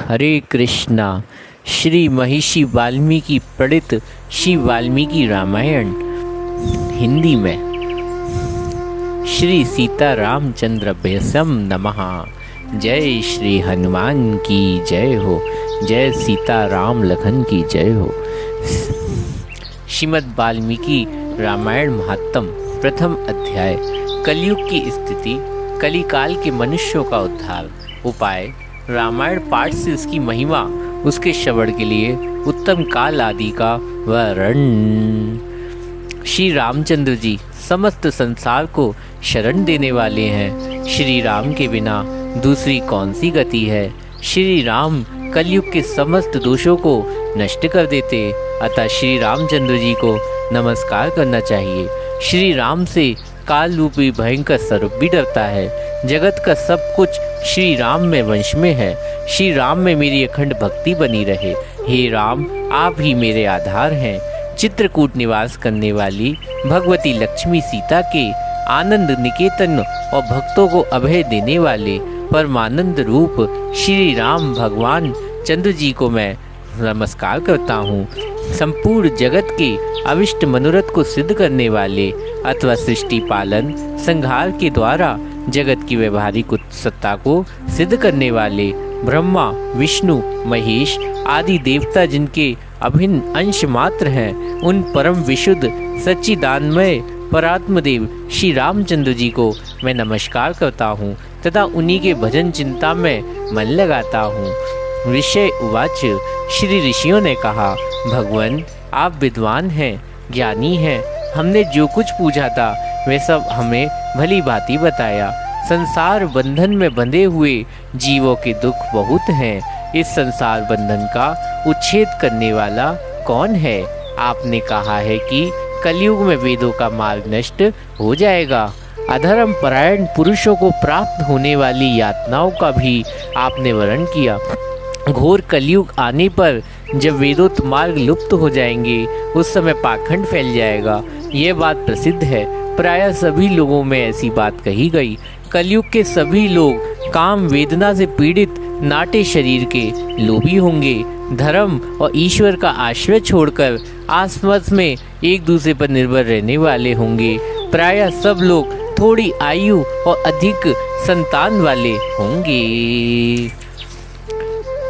हरे कृष्णा। श्री महर्षि वाल्मीकि प्रणीत श्री वाल्मीकि रामायण हिंदी में। श्री सीता रामचंद्र भयसम नमः। जय श्री हनुमान की जय हो। जय सीता राम लखन की जय हो। श्रीमद् वाल्मीकि रामायण महात्म प्रथम अध्याय। कलयुग की स्थिति, कलिकाल के मनुष्यों का उद्धार, उपाय, रामायण पाठ से उसकी महिमा, उसके श्रवण के लिए उत्तम काल आदि का वर्णन। श्री रामचंद्र जी समस्त संसार को शरण देने वाले हैं। श्री राम के बिना दूसरी कौन सी गति है। श्री राम कलयुग के समस्त दोषों को नष्ट कर देते, अतः श्री रामचंद्र जी को नमस्कार करना चाहिए। श्री राम से काल रूपी भयंकर स्वरूप भी डरता है। जगत का सब कुछ श्री राम में वंश में है। श्री राम में मेरी अखंड भक्ति बनी रहे। हे राम, आप ही मेरे आधार हैं। चित्रकूट निवास करने वाली भगवती लक्ष्मी सीता के आनंद निकेतन और भक्तों को अभय देने वाले परमानंद रूप श्री राम भगवान चंद्र जी को मैं नमस्कार करता हूँ। संपूर्ण जगत के अविष्ट मनोरथ को सिद्ध करने वाले अथवा सृष्टि पालन संहार के द्वारा जगत की व्यवहारिक सत्ता को सिद्ध करने वाले ब्रह्मा विष्णु महेश आदि देवता जिनके अभिन्न अंश मात्र हैं, उन परम विशुद्ध सच्चिदानमय परात्मदेव श्री रामचंद्र जी को मैं नमस्कार करता हूँ तथा उन्हीं के भजन चिंता में मन लगाता हूँ। ऋषि उवाच। श्री ऋषियों ने कहा, भगवान आप विद्वान हैं, ज्ञानी हैं। हमने जो कुछ पूछा था वे सब हमें भली भांति बताया। संसार बंधन में बंधे हुए जीवों के दुख बहुत हैं। इस संसार बंधन का उच्छेद करने वाला कौन है। आपने कहा है कि कलयुग में वेदों का मार्ग नष्ट हो जाएगा। अधर्म परायण पुरुषों को प्राप्त होने वाली यातनाओं का भी आपने वर्णन किया। घोर कलयुग आने पर जब वेदोक्त मार्ग लुप्त हो जाएंगे, उस समय पाखंड फैल जाएगा। ये बात प्रसिद्ध है। प्रायः सभी लोगों में ऐसी बात कही गई। कलयुग के सभी लोग काम वेदना से पीड़ित नाटे शरीर के लोभी होंगे। धर्म और ईश्वर का आश्रय छोड़कर आसपास में एक दूसरे पर निर्भर रहने वाले होंगे। प्रायः सब लोग थोड़ी आयु और अधिक संतान वाले होंगे।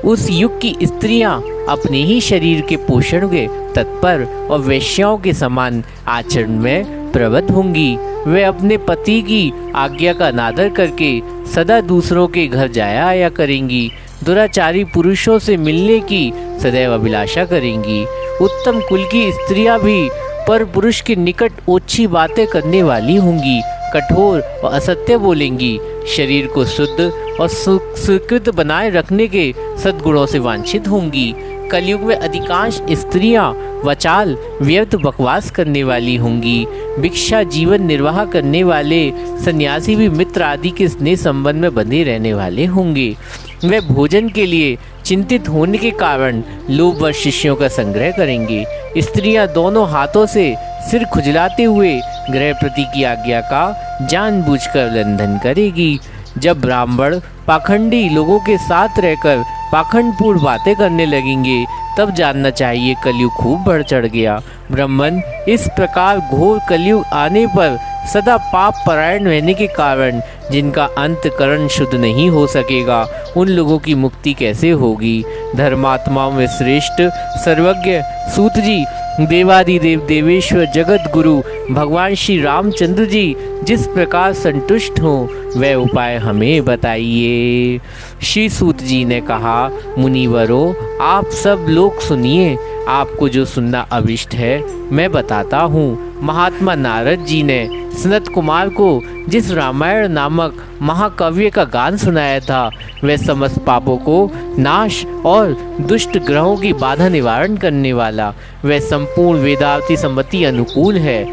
उस युग की स्त्रियां अपने ही शरीर के पोषण के तत्पर और वेश्याओं के समान आचरण में प्रवृत्त होंगी। वे अपने पति की आज्ञा का अनादर करके सदा दूसरों के घर जाया आया करेंगी। दुराचारी पुरुषों से मिलने की सदैव अभिलाषा करेंगी। उत्तम कुल की स्त्रियां भी पर पुरुष के निकट ओछी बातें करने वाली होंगी। कठोर और असत्य बोलेंगी। शरीर को शुद्ध और सुकृत बनाए रखने के सद्गुणों से वांछित होंगी। कलयुग में अधिकांश स्त्रियां वचाल व्यर्थ बकवास करने वाली होंगी। भिक्षा जीवन निर्वाह करने वाले सन्यासी भी मित्र आदि के स्नेह संबंध में बंधे रहने वाले होंगे। वे भोजन के लिए चिंतित होने के कारण लोभ व शिष्यों का संग्रह करेंगे। स्त्रियां दोनों हाथों से सिर खुजलाते हुए गृहपति की आज्ञा का जानबूझकर उल्लंघन करेगी। जब ब्राह्मण पाखंडी लोगों के साथ रहकर पाखंडपूर्ण बातें करने लगेंगे, तब जानना चाहिए कलयुग खूब बढ़ चढ़ गया। ब्राह्मण इस प्रकार घोर कलयुग आने पर सदा पाप परायण रहने के कारण जिनका अंतकरण शुद्ध नहीं हो सकेगा, उन लोगों की मुक्ति कैसे होगी। धर्मात्माओं में श्रेष्ठ सर्वज्ञ सूत जी, देवादिदेव देवेश्वर जगत गुरु भगवान श्री रामचंद्र जी जिस प्रकार संतुष्ट हो वह उपाय हमें बताइए। श्री सूत जी ने कहा, मुनिवरों आप सब लोग सुनिए। आपको जो सुनना अभिष्ट है मैं बताता हूँ। महात्मा नारद जी ने सनत कुमार को जिस रामायण नामक महाकाव्य का गान सुनाया था, वह समस्त पापों को नाश और दुष्ट ग्रहों की बाधा निवारण करने वाला, वह संपूर्ण वेदांती सम्मति अनुकूल है।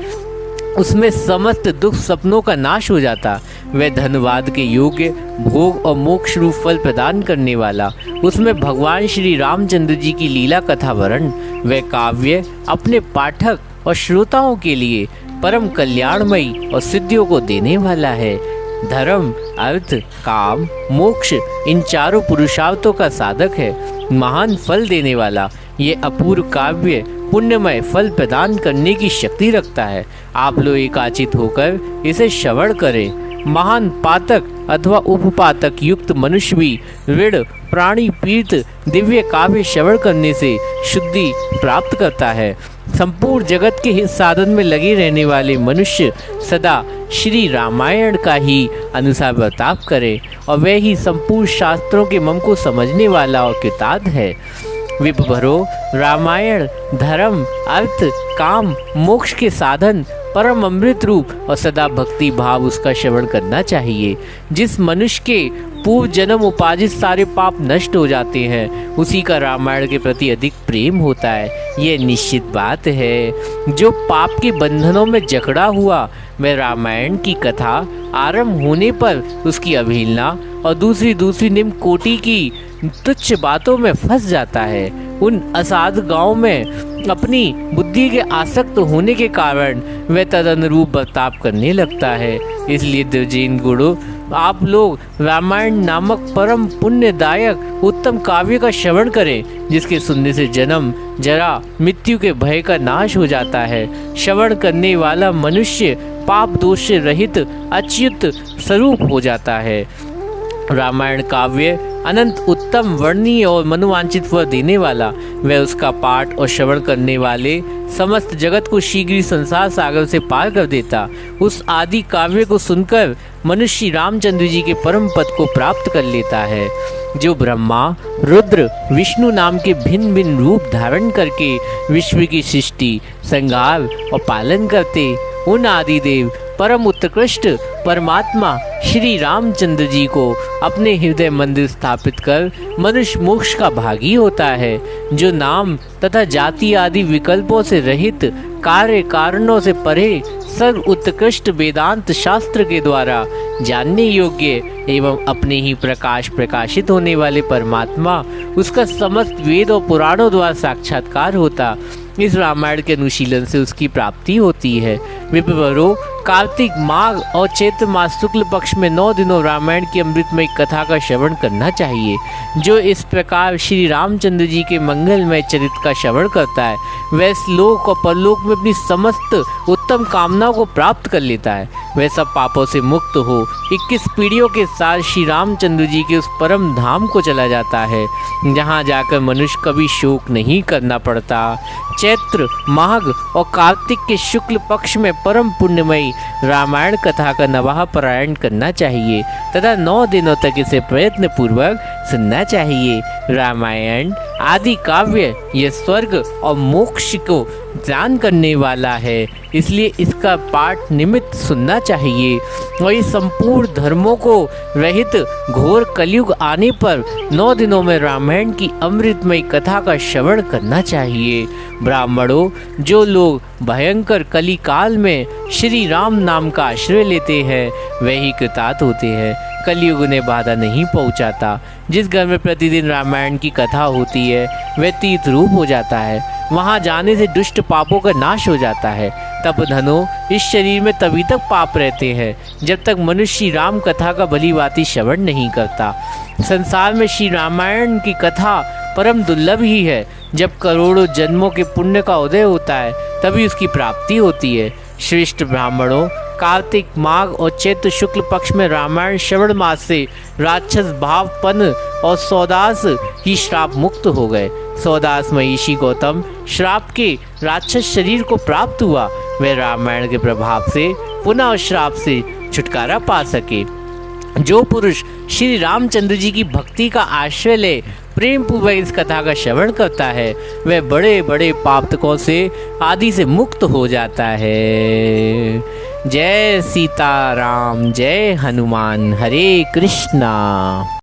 उसमें समस्त दुख सपनों का नाश हो जाता। वह धन्यवाद के योग्य भोग और मोक्ष रूप फल प्रदान करने वाला। उसमें भगवान श्री रामचंद्र जी की लीला कथा वर्ण, वह काव्य अपने पाठक और श्रोताओं के लिए परम कल्याणमयी और सिद्धियों को देने वाला है। धर्म, अर्थ, काम, मोक्ष इन चारों पुरुषार्थों का साधक है। महान फल देने वाला ये अपूर्व काव्य पुण्यमय फल प्रदान करने की शक्ति रखता है। आप लोग एकाचित होकर इसे श्रवण करें। महान पातक अथवा उपपातक युक्त मनुष्य भी ऋण प्राणी पीड़ित दिव्य काव्य श्रवण करने से शुद्धि प्राप्त करता है। संपूर्ण जगत के हित साधन में लगे रहने वाले मनुष्य सदा श्री रामायण का ही अनुसार बर्ताव करे और वह ही संपूर्ण शास्त्रों के मर्म को समझने वाला और कृतार्थ है। विभरो रामायण धर्म, अर्थ, काम, मोक्ष के साधन, परम अमृत रूप और सदा भक्ति भाव उसका श्रवण करना चाहिए। जिस मनुष्य के पूर्व जन्म उपार्जित सारे पाप नष्ट हो जाते हैं, उसी का रामायण के प्रति अधिक प्रेम होता है। ये निश्चित बात है। जो पाप के बंधनों में जकड़ा हुआ, वह रामायण की कथा आरंभ होने पर उसकी अवहेलना और दूसरी निम्न कोटि की तुच्छ बातों में फंस जाता है। उन असाध गांव में अपनी बुद्धि के आसक्त होने के कारण वह तदनुरूप बर्ताव करने लगता है। इसलिए द्विजेंद्र गुरु, आप लोग रामायण नामक परम पुण्यदायक उत्तम काव्य का श्रवण करें, जिसके सुनने से जन्म जरा मृत्यु के भय का नाश हो जाता है। श्रवण करने वाला मनुष्य पाप दोष से रहित अच्युत स्वरूप हो जाता है। रामायण काव्य अनंत उत्तम वर्णीय और मनोवांछित फल देने वाला, वह उसका पाठ और श्रवण करने वाले समस्त जगत को शीघ्र ही संसार सागर से पार कर देता। उस आदि काव्य को सुनकर मनुष्य रामचंद्र जी के परम पद को प्राप्त कर लेता है। जो ब्रह्मा, रुद्र, विष्णु नाम के भिन्न भिन्न रूप धारण करके विश्व की सृष्टि, संहार और पालन करते, उन आदिदेव परम उत्कृष्ट परमात्मा श्री रामचंद्र जी को अपने हृदय मंदिर स्थापित कर मनुष्य मोक्ष का भागी होता है। जो नाम तथा जाति आदि विकल्पों से रहित, कार्य कारणों से परे सर्व उत्कृष्ट वेदांत शास्त्र के द्वारा जानने योग्य एवं अपने ही प्रकाश प्रकाशित होने वाले परमात्मा, उसका समस्त वेद और पुराणों द्वारा साक्षात्कार होता, इस रामायण के अनुशीलन से उसकी प्राप्ति होती है। विप्रवरों, कार्तिक माघ और चैत्र मास शुक्ल पक्ष में 9 दिनों रामायण की अमृतमय कथा का श्रवण करना चाहिए। जो इस प्रकार श्री रामचंद्र जी के मंगलमय चरित्र का श्रवण करता है, वह लोक और परलोक में अपनी समस्त उत्तम कामनाओं को प्राप्त कर लेता है। वह सब पापों से मुक्त हो 21 पीढ़ियों के साथ श्री रामचंद्र जी के उस परम धाम को चला जाता है, जहाँ जाकर मनुष्य कभी शोक नहीं करना पड़ता। चैत्र, माघ और कार्तिक के शुक्ल पक्ष में परम पुण्यमयी रामायण कथा का नवाह पारायण करना चाहिए तथा 9 दिनों तक इसे प्रयत्न पूर्वक सुनना चाहिए। रामायण आदि काव्य यह स्वर्ग और मोक्ष को दान करने वाला है, इसलिए इसका पाठ निमित्त सुनना चाहिए और ये संपूर्ण धर्मों को रहित घोर कलयुग आने पर 9 दिनों में रामायण की अमृतमय कथा का श्रवण करना चाहिए। ब्राह्मणों, जो लोग भयंकर कली काल में श्री राम नाम का आश्रय लेते हैं, वही कृतार्थ होते हैं। कलयुग उन्हें बाधा नहीं पहुंचाता। जिस घर में प्रतिदिन रामायण की कथा होती है, वह तीर्थ रूप हो जाता है। वहां जाने से दुष्ट पापों का नाश हो जाता है। तब धनो, इस शरीर में तभी तक पाप रहते हैं जब तक मनुष्य राम कथा का भलीभांति श्रवण नहीं करता। संसार में श्री रामायण की कथा परम दुर्लभ ही है। जब करोड़ों जन्मों के पुण्य का उदय होता है, तभी उसकी प्राप्ति होती है। श्रेष्ठ ब्राह्मणों, कार्तिक, माघ और चैत्र शुक्ल पक्ष में रामायण श्रवण मास से राक्षस भावपन और सौदास ही श्राप मुक्त हो गए। सौदास महिषी गौतम श्राप के राक्षस शरीर को प्राप्त हुआ। वह रामायण के प्रभाव से पुनः उस श्राप से छुटकारा पा सके। जो पुरुष श्री रामचंद्र जी की भक्ति का आश्रय ले प्रेम पूर्वक इस कथा का श्रवण करता है, वह बड़े बड़े पापतकों से आदि से मुक्त हो जाता है। जय सीताराम, जय हनुमान, हरे कृष्णा।